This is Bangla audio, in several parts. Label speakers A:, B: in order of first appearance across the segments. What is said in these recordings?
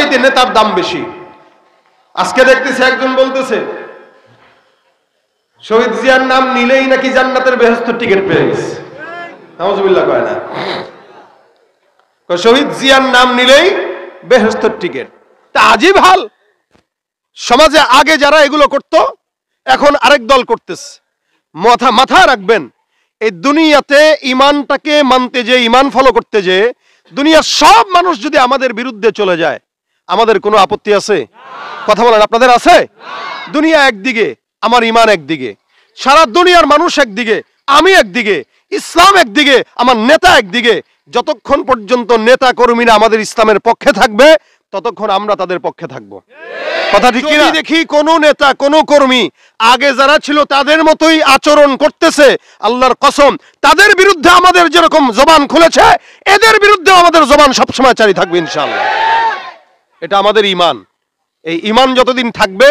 A: চাইতে নেতার দাম বেশি। আজকে দেখতেছি একজন বলতেছে শহীদ জিয়ার নাম নিলেই নাকি জান্নাতের বেহেশতের টিকিট পেয়ে গেছে। নাউজুবিল্লাহ কয় না, শহীদ জিয়ার নাম নিলেই বেহেশতের টিকিট। তা আজীব হাল। সমাজে আগে যারা এগুলো করত এখন আরেক দল করতেছে। মাথা রাখবেন, এই দুনিয়াতে ইমানটাকে মানতে যে, ইমান ফলো করতে যে দুনিয়ার সব মানুষ যদি আমাদের বিরুদ্ধে চলে যায়, আমাদের কোনো আপত্তি আছে? কথা বলেন, আপনাদের আছে? দুনিয়া একদিকে, আমার ইমান একদিকে, সারা দুনিয়ার মানুষ একদিকে, আমি একদিকে, ইসলাম একদিকে, আমার নেতা একদিকে। যতক্ষণ পর্যন্ত নেতা কর্মীরা আমাদের ইসলামের পক্ষে থাকবে ততক্ষণ আমরা তাদের পক্ষে থাকবো। কথা ঠিক কিনা? দেখি কোন নেতা, কোন কর্মী আগে যারা ছিল তাদের মতোই আচরণ করতেছে, আল্লাহর কসম তাদের বিরুদ্ধে আমাদের যেরকম জবান খুলেছে এদের বিরুদ্ধে আমাদের জবান সবসময় জারি থাকবে ইনশাআল্লাহ। এটা আমাদের ইমান। এই ইমান যতদিন থাকবে,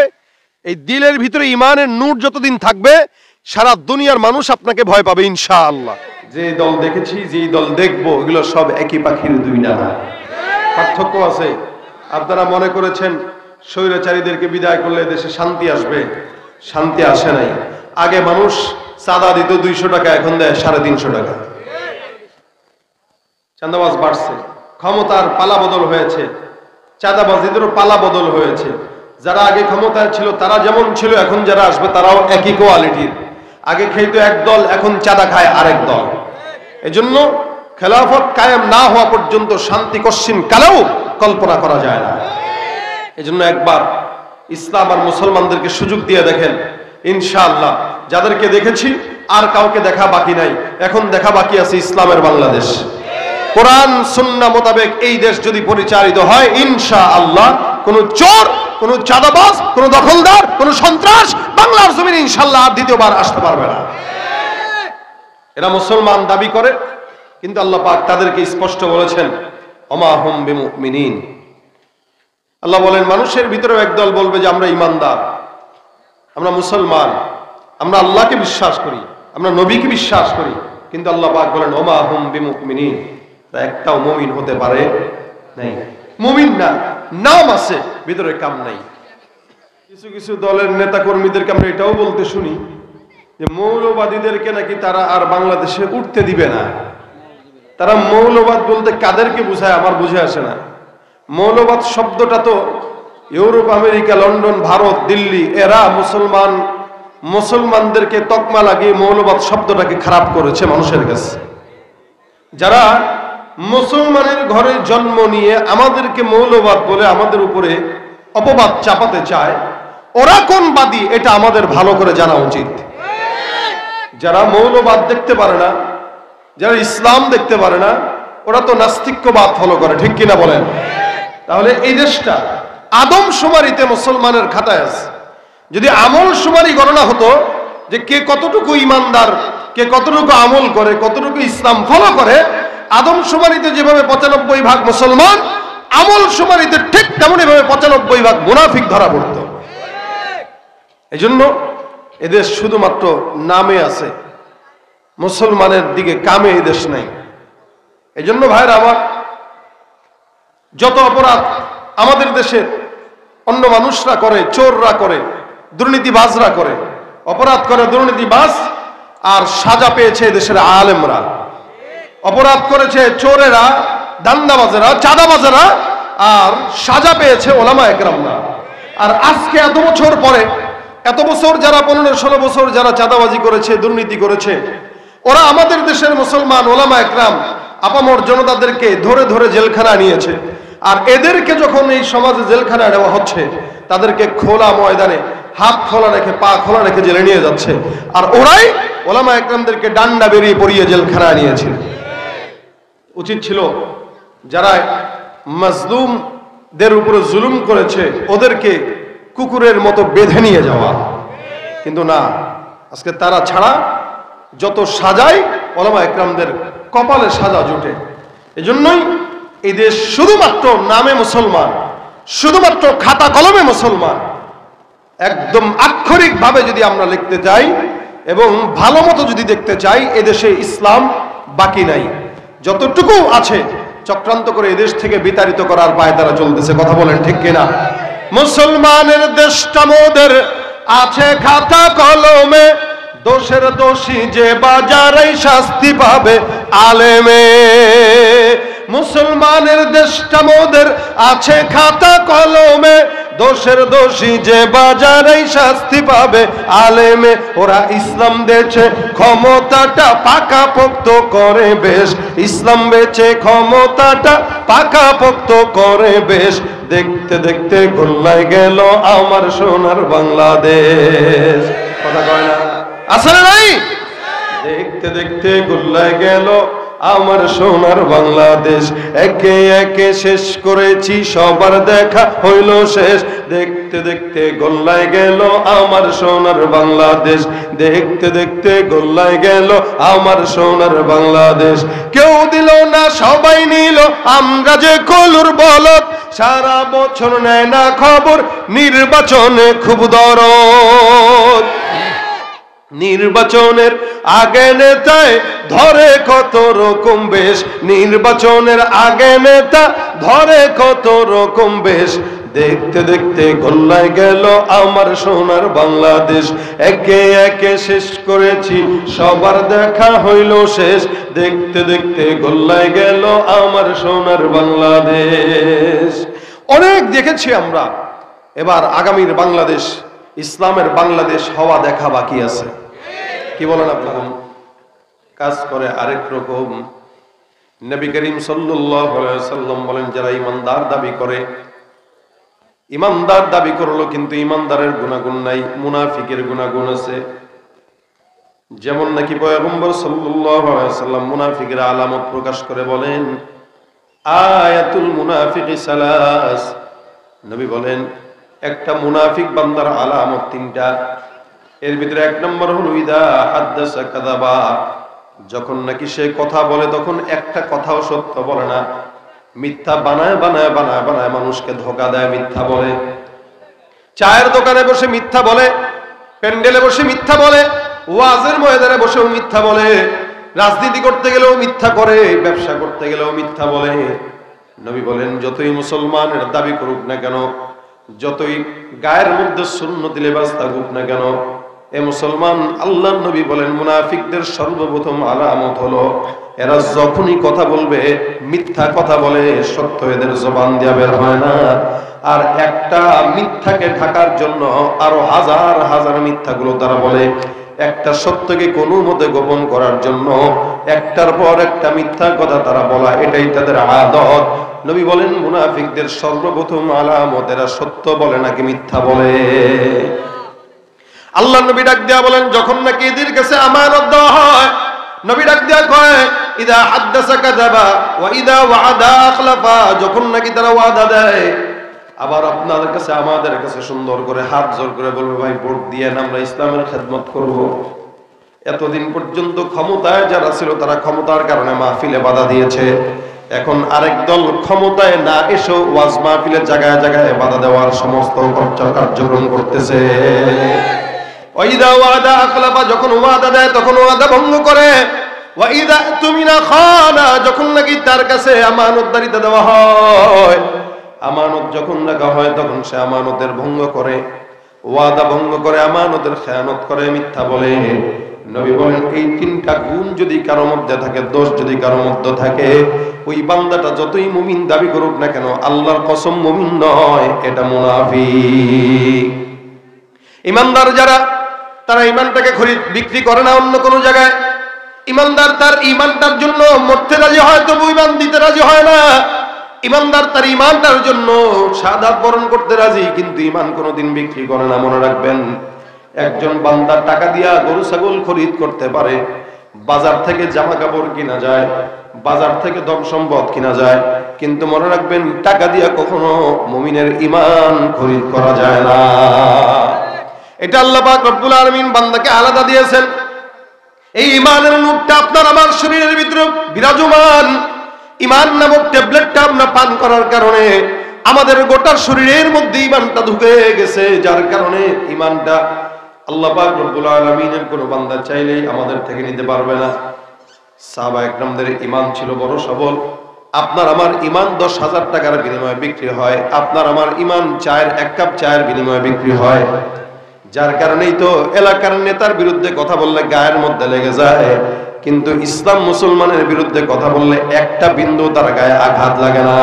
A: এই দিলের ভিতরে ইমানের নূর যতদিন থাকবে, সারা দুনিয়ার মানুষ আপনাকে ভয় পাবে ইনশাআল্লাহ। যে দল দেখেছি, যে দল দেখবো, এগুলো সব একই পাখির দুই ডানা। পার্থক্য আছে। আপনারা মনে করেছেন স্বৈরাচারীদেরকে বিদায় করলে দেশে শান্তি আসবে, শান্তি আসে নাই। আগে মানুষ চাঁদা দিত 200 টাকা, এখন দেয় 350 টাকা। চাঁদাবাজ বাড়ছে, ক্ষমতার পালা বদল হয়েছে, চাঁদাবাজিদেরও পালা বদল হয়েছে। যারা আগে ক্ষমতায় ছিল তারা যেমন ছিল, এখন যারা আসবে তারাও একই কোয়ালিটির। আগে খেইতো এক দল, এখন চাঁদা খায় আরেক দল। এজন্য খেলাফত কায়েম না হওয়া পর্যন্ত শান্তি কশ্চিন কালেও কল্পনা করা যায় না। এজন্য একবার ইসলাম আর মুসলমানদেরকে সুযোগ দিয়ে দেখেন, ইনশাআল্লাহ যাদেরকে দেখেছি আর কাউকে দেখা বাকি নাই। এখন দেখা বাকি আছে ইসলামের বাংলাদেশ। কোরআন সুন্নাহ মোতাবেক এই দেশ যদি পরিচালিত হয়, ইনশাআল্লাহ কোন চোর, কোন চাঁদাবাজ, কোন দখলদার, কোন সন্ত্রাস বাংলার জমিনে ইনশাআল্লাহ আর দ্বিতীয়বার আসতে পারবে না। এরা মুসলমান দাবি করে, কিন্তু আল্লাহ পাক তাদেরকে স্পষ্ট বলেছেন ওমা হুম বিমুমিনিন। আল্লাহ বলেন মানুষের ভিতরেও একদল বলবে যে আমরা ইমানদার, আমরা মুসলমান, আমরা আল্লাহকে বিশ্বাস করি, আমরা নবীকে বিশ্বাস করি, কিন্তু আল্লাহ পাক বলেন ওমা হুম বিমুমিনিন, একটাও মুমিন হতে পারে নাই। মুমিন না, নাম আছে, ভিতরে কাম নাই। কিছু কিছু দলের নেতা কর্মীদেরকে আমরা এটাও বলতে শুনি যে মৌলবাদীদেরকে নাকি তারা আর বাংলাদেশে উঠতে দিবে না। তারা মৌলবাদ বলতে কাদেরকে বুঝায় আমার বুঝে আসে না। মৌলবাদ শব্দটা তো Europe, America, London, Bharat, Delhi, এরা মুসলমানদেরকে তকমা লাগিয়ে মৌলবাদ শব্দটাকে খারাপ করেছে মানুষের কাছে। যারা মুসলমানের ঘরে জন্ম নিয়ে আমাদেরকে মৌলবাদ বলে আমাদের উপরে অপবাদ চাপাতে চায়, ওরা কোন বাদী এটা আমাদের ভালো করে জানা উচিত। যারা মৌলবাদ দেখতে পারে না, যারা ইসলাম দেখতে পারে না, ওরা তো নাস্তিক্যবাদ ফলো করে, ঠিক কিনা বলেন? তাহলে এই দেশটা আদমশুমারিতে মুসলমানের খাতায় আছে। যদি আমল শুমারি গণনা হতো যে কে কতটুকু ইমানদার, কে কতটুকু আমল করে, কতটুকু ইসলাম ফলো করে, আদমশুমারিতে যেভাবে 95 ভাগ মুসলমান, আমল শুমারিতে ঠিক তেমনই ভাবে 95 ভাগ মুনাফিক ধরা পড়ত। এই জন্য এদেশ শুধুমাত্র নামে আছে, মুসলমানের দিকে কামে এদেশ নাই। এই জন্য ভাইরা আমার, যত অপরাধ আমাদের দেশের অন্য মানুষরা করে, চোররা করে, দুর্নীতিবাজরা করে, অপরাধ করে দুর্নীতিবাজ, আর সাজা পেয়েছে দেশের আলেমরা। অপরাধ করেছে চোরেরা, দান্দাবাজেরা, চাঁদাবাজেরা, আর সাজা পেয়েছে ওলামা একরামরা। আর আজকে এত বছর পরে, এত বছর যারা 15-16 বছর যারা চাঁদাবাজি করেছে, দুর্নীতি করেছে, ওরা আমাদের দেশের মুসলমান ওলামা একরাম আপামর জনতাদেরকে ধরে ধরে জেলখানা নিয়েছে। আর এদেরকে যখন এই সমাজে জেলখানা নেওয়া হচ্ছে, তাদেরকে খোলা ময়দানে হাত খোলা রেখে, পা খোলা রেখে জেলে নিয়ে যাচ্ছে। আর ওরাই ওলামা একরামদেরকে ডান্ডা বেরিয়ে পড়িয়ে জেলখানা নিয়েছিল। উচিত ছিল যারা মাজলুমদের উপরে জুলুম করেছে ওদেরকে কুকুরের মতো বেঁধে নিয়ে যাওয়া, কিন্তু না, আজকে তারা ছাড়া যত সাজাই ওলামা একরামদের কপালে সাজা জোটে। এজন্যই এই দেশ শুধুমাত্র নামে মুসলমান, শুধুমাত্র খাতা কলমে মুসলমান। একদম আক্ষরিক ভাবে যদি আমরা লিখতে চাই এবং ভালো মতো যদি দেখতে চাই, এদেশে ইসলাম বাকি নাই। যতটুকু আছে চক্রান্ত করে এদেশ থেকে বিতাড়িত করার পায়তারা চলতেছে। কথা বলেন ঠিক কিনা? মুসলমানের দেশটা মোদের আছে খাতা কলমে, দোষের দোষী যে বাজারেই শাস্তি পাবে আলেমে। মুসলমানের দেশটা মোদের আছে খাতা কলমে, দোষের দোষী যে বাজারেই শাস্তি পাবে আলেমে। ওরা ইসলাম দেছে ক্ষমতাটা পাকাপোক্ত করে বেশ, ইসলাম বেচে ক্ষমতাটা পাকাপোক্ত করে বেশ। দেখতে দেখতে গোল্লায় গেল আমার সোনার বাংলাদেশ। কথা কয় না? আসলে নাই? দেখতে দেখতে গোল্লায় গেল আমার সোনার বাংলাদেশ। একে একে শেষ করেছি সবার দেখা হইল শেষ। দেখতে দেখতে গোল্লায় গেল আমার সোনার বাংলাদেশ। দেখতে দেখতে গোল্লায় গেল আমার সোনার বাংলাদেশ। কেউ দিল না সবাই নিল, আমরা যে কলুর বলদ। সারা বছর নেয় না খবর, নির্বাচনে খুব দরদ। নির্বাচনের আগে নেতায় ধরে কত রকম বেশ, নির্বাচনের আগে নেতা ধরে কত রকম বেশ। দেখতে দেখতে গোল্লায় গেল আমার সোনার বাংলাদেশ। একে একে শেষ করেছি সবার দেখা হইল শেষ। দেখতে দেখতে গোল্লায় গেল আমার সোনার বাংলাদেশ। অনেক দেখেছি আমরা, এবার আগামীর বাংলাদেশ, ইসলামের বাংলাদেশ হওয়া দেখা বাকি আছে। কি বলেন আপনারা? কাজ করে আরেক রকম। নবী করিম সাল্লাল্লাহু আলাইহি ওয়াসাল্লাম বলেন, যারা ইমানদার দাবি করে, ইমানদার দাবি করলো কিন্তু ইমানদারের গুনাহগুণ নাই, মুনাফিকের গুনাহগুণ আছে। যেমন নাকি পয়গম্বর সাল্লাল্লাহু আলাইহি ওয়াসাল্লাম মুনাফিকের আলামত প্রকাশ করে বলেন, আয়াতুল মুনাফিকি সালাস। নবী বলেন, একটা মুনাফিক বান্দার আলামত তিনটা। এর ভিতরে এক নম্বর হলো ইদা হাদাসা কাযাবা, যখন নাকি সে কথা বলে তখন একটা কথাও সত্য বলে না, মিথ্যা বানায় বানায় বানায় বানায় মানুষকে ধোঁকা দেয়, মিথ্যা বলে। চায়ের দোকানে বসে মিথ্যা বলে, প্যান্ডেলে বসে মিথ্যা বলে, ওয়াজের ময়দানে বসেও মিথ্যা বলে, রাজনীতি করতে গেলেও মিথ্যা করে, ব্যবসা করতে গেলেও মিথ্যা বলে। নবী বলেন, যতই মুসলমানের দাবি করুক না কেন, যতই গায়ের মধ্যে সুন্নতি লেবাস থাকুক না কেন, এ মুসলমান, আল্লাহর নবী বলেন মুনাফিকদের সর্বপ্রথম আলামত হলো এরা যখনই কথা বলবে মিথ্যা কথা বলে, সত্য এদের জবান দিয়ে বের হয় না। আর একটা মিথ্যাকে ঢাকার জন্য আরো হাজার হাজার মিথ্যাগুলো তারা বলে। একটা সত্যকে কোনো মতে গোপন করার জন্য একটার পর একটা মিথ্যা কথা তারা বলা, এটাই তাদের আদত। নবী বলেন মুনাফিকদের সর্বপ্রথম আলামত এরা সত্য বলে নাকি মিথ্যা বলে। আল্লাহ নবী ডাক দেয়া বলেন, যখন নাকি এদের কাছে আমানত দেওয়া হয়, নবী ডাক দেয়া কয় ইদা হাদাসা কাযাবা ওয়া ইদা ওয়াদা আখলাফা, যখন নাকি তারা ওয়াদা দেয় আবার আপনাদের কাছে আমাদের কাছে সুন্দর করে হাত জোর করে বলবে, ভাই ভোট দিয়ে আমরা ইসলামের খেদমত করব। এতদিন পর্যন্ত ক্ষমতায় যারা ছিল তারা ক্ষমতার কারণে মাহফিলে বাধা দিয়েছে, এখন আরেক দল ক্ষমতায় না এসে ওয়াজ মাহফিলের জায়গায় জায়গায় বাধা দেওয়ার সমস্ত কার্যক্রম করতেছে। ওয়াইদা ওয়াদা আখলাফা, যখন ওয়াদা দেয় তখন ওয়াদা ভঙ্গ করে। ওয়াইদা তুমিনা খানা, যখন নাকি তার কাছে আমানতদারিতা দেওয়া হয়, আমানত যখন রাখা হয় তখন সে আমানতের ভঙ্গ করে, ওয়াদা ভঙ্গ করে, আমানতের খেয়ানত করে, মিথ্যা বলে। নবী বলেন এই তিনটা গুণ যদি কারো মধ্যে থাকে, দোষ যদি কারো মধ্যে থাকে, ওই বান্দাটা যতই মুমিন দাবি করুক না কেন, আল্লাহর কসম মুমিন নয়, এটা মুনাফিক। ইমানদার যারা, তারা ইমানটাকে খরিদ বিক্রি করে না অন্য কোনো জায়গায়। ইমানদার তার ইমানটার জন্য মরতে রাজি হয়, তবু ইমান দিতে রাজি হয় না। ইমানদার তার ইমানটার জন্য শাহাদাত বরণ করতে রাজি, কিন্তু ইমান কোনোদিন বিক্রি করে না। মনে রাখবেন, একজন বান্দা টাকা দিয়া গরু ছাগল খরিদ করতে পারে, বাজার থেকে জামা কাপড় কিনা যায়, বাজার থেকে ধন সম্পদ কিনা যায়, কিন্তু মনে রাখবেন টাকা দিয়া কখনো মুমিনের ইমান খরিদ করা যায় না। এটা আল্লাহ পাক রব্বুল আলামিন বান্দাকে আলাদা দিয়েছেন। এই ইমানের নূরটা আপনার আমার শরীরের ভিতরে বিরাজমান। ইমান নামক ট্যাবলেটটা আমরা পান করার কারণে আমাদের গোটা শরীরের মধ্যে ইমানটা ঢুকে গেছে, যার কারণে ইমানটা আল্লাহ পাক রব্বুল আলামিনের কোনো বান্দা চাইলেই আমাদের থেকে নিতে পারবে না। সাহাবা একরামদের ইমান ছিল বড় সবল, আপনার আমার ইমান 10,000 টাকার বিনিময়ে বিক্রি হয়, আপনার আমার ইমান চায়ের 1 কাপ চায়ের বিনিময়ে বিক্রি হয়। যার কারণেই তো এলাকার নেতার বিরুদ্ধে কথা বললে গায়ের মধ্যে লেগে যায়, কিন্তু ইসলাম মুসলমানের বিরুদ্ধে কথা বললে একটা বিন্দু তার গায়ে আঘাত লাগে না।